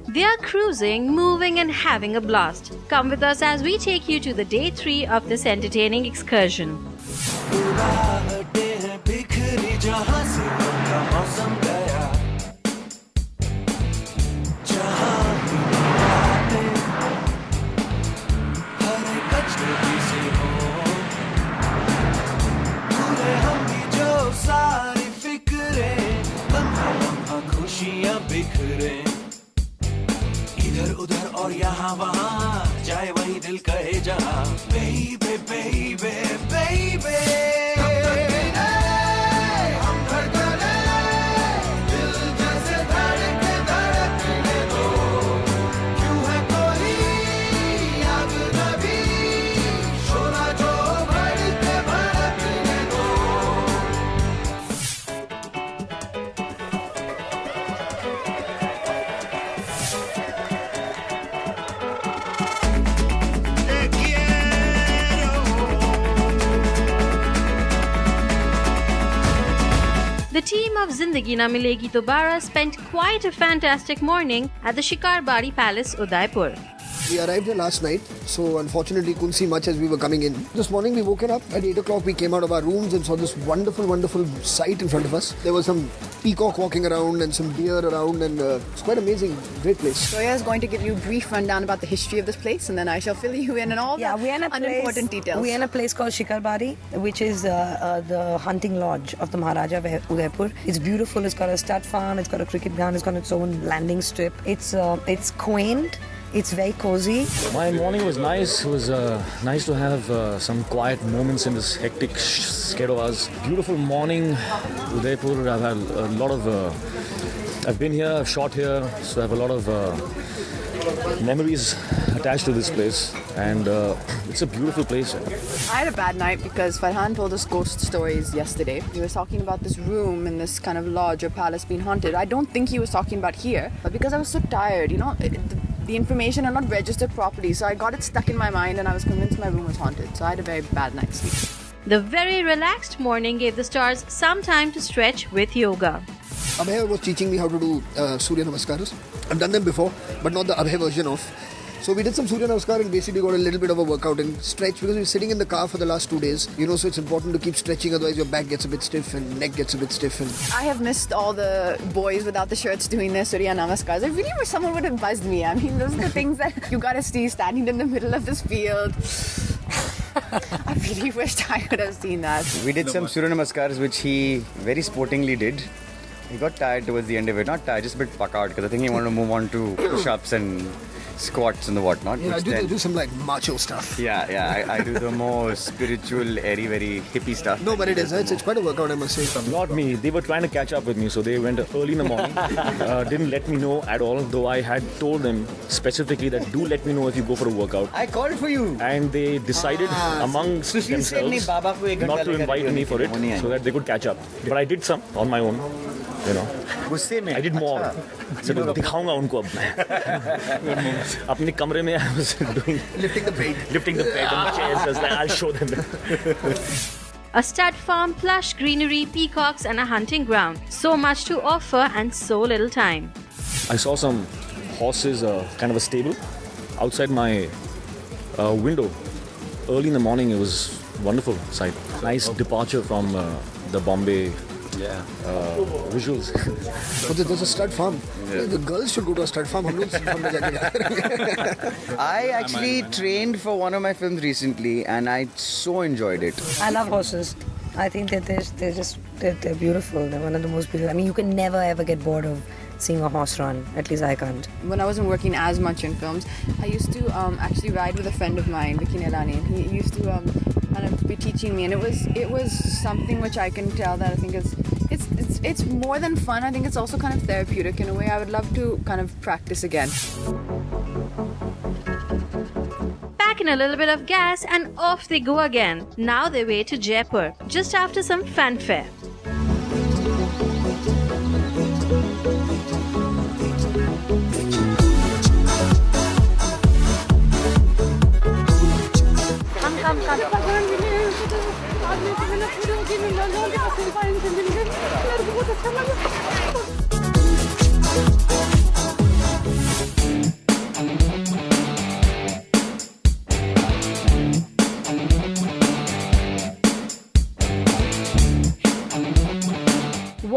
They are cruising, moving and having a blast. Come with us as we take you to the day 3 of this entertaining excursion. इधर उधर और यहाँ वहाँ जाए वही दिल कहे जहाँ baby baby baby हम धड़कने दिल जैसे धड़कने दो क्यों है कोई अजनबी शोला जो भड़कने दो The team of Zindagi Na Milegi Dobara spent quite a fantastic morning at the Shikarbari Palace, Udaipur. We arrived here last night, so unfortunately couldn't see much as we were coming in. This morning we woke up at 8 o'clock. We came out of our rooms and saw this wonderful sight in front of us. There was some peacock walking around and some deer around, and it's quite amazing. Great place. Soya is going to give you a brief rundown about the history of this place, and then I shall fill you in on all the unimportant details. We're in a place called Shikarbari, which is the hunting lodge of the Maharaja of Udaipur. It's beautiful. It's got a stud farm. It's got a cricket ground. It's got its own landing strip. It's quaint. It's very cozy. My morning was nice. It was nice to have some quiet moments in this hectic schedule. Beautiful morning, Udaipur. I've had a lot of... I've been here, I've shot here, so I have a lot of memories attached to this place. And it's a beautiful place. I had a bad night because Farhan told us ghost stories yesterday. He was talking about this room in this kind of lodge or palace being haunted. I don't think he was talking about here, but because I was so tired, the information are not registered properly, so I got it stuck in my mind and I was convinced my room was haunted. So I had a very bad night's sleep. The very relaxed morning gave the stars some time to stretch with yoga. Abhay was teaching me how to do Surya Namaskaras. I've done them before, but not the Abhay version of. So we did some Surya Namaskar and basically got a little bit of a workout and stretch because we were sitting in the car for the last 2 days. So it's important to keep stretching, otherwise your back gets a bit stiff and neck gets a bit stiff. And I have missed all the boys without the shirts doing their Surya Namaskars. I really wish someone would have buzzed me. I mean, those are the things that you gotta see standing in the middle of this field. I really wished I could have seen that. We did some Surya Namaskars which he very sportingly did. He got tired towards the end of it. Not tired, just a bit puck out because I think he wanted to move on to push-ups and squats and the whatnot. I do some like macho stuff. Yeah, I do the more spiritual, airy, very hippie stuff. No, but it's quite a workout, I must say. Not me. They were trying to catch up with me, so they went early in the morning. Didn't let me know at all, though I had told them specifically that do let me know if you go for a workout. I called for you. And they decided amongst themselves not to invite me for it so that they could catch up. But I did some on my own. I did more. So दिखाऊंगा उनको अब मैं अपने कमरे में I was doing lifting the bed and chairs. I'll show them. A stud farm, plush greenery, peacocks and a hunting ground. So much to offer and so little time. I saw some horses, kind of a stable, outside my window. Early in the morning, it was wonderful sight. Nice departure from the Bombay visuals. But there's a stud farm. The girls should go to a stud farm. I actually trained for one of my films recently and I so enjoyed it. I love horses. I think that they're beautiful. They're one of the most beautiful. I mean, you can never ever get bored of seeing a horse run. At least I can't. When I wasn't working as much in films, I used to actually ride with a friend of mine, Vicky Nelani, and he used to kind of be teaching me, and it was something which I can tell that I think it's more than fun. I think it's also kind of therapeutic in a way. I would love to kind of practice again. Pack in a little bit of gas and off they go again. Now their way to Jaipur, just after some fanfare.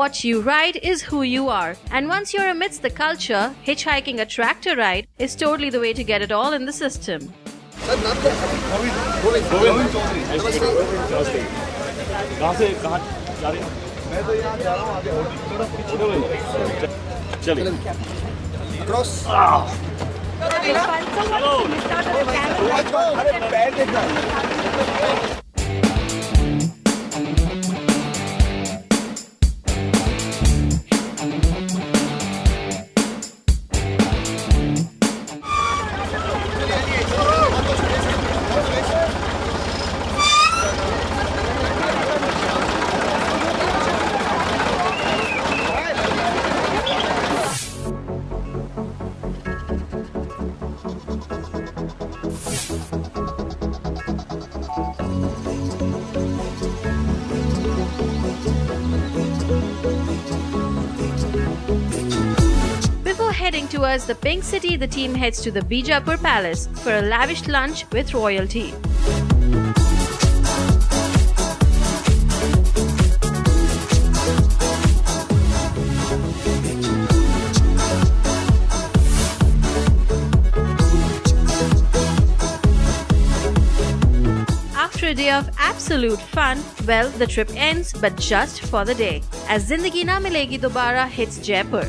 What you ride is who you are. And once you're amidst the culture, hitchhiking a tractor ride is totally the way to get it all in the system. Sir नाम क्या है? गोविंद चौधरी। नमस्ते। कहाँ से कहाँ जा रहे हैं? मैं तो यहाँ जा रहा हूँ आगे होटल। चलिए। Cross. Before heading towards the Pink City, the team heads to the Bijapur Palace for a lavish lunch with royalty. After a day of absolute fun, well, the trip ends, but just for the day, as Zindagi Na Milegi Dobara hits Jaipur.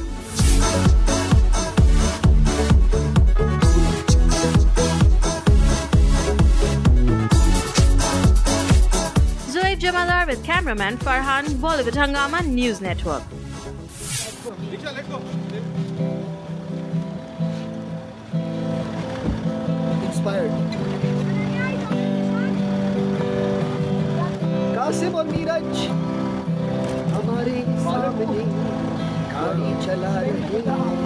Zoaib Jamadar with cameraman Farhan, Bollywood Hungama News Network. Inspired. Qasim और नीरज हमारे सामने गाड़ी चला रहे हैं।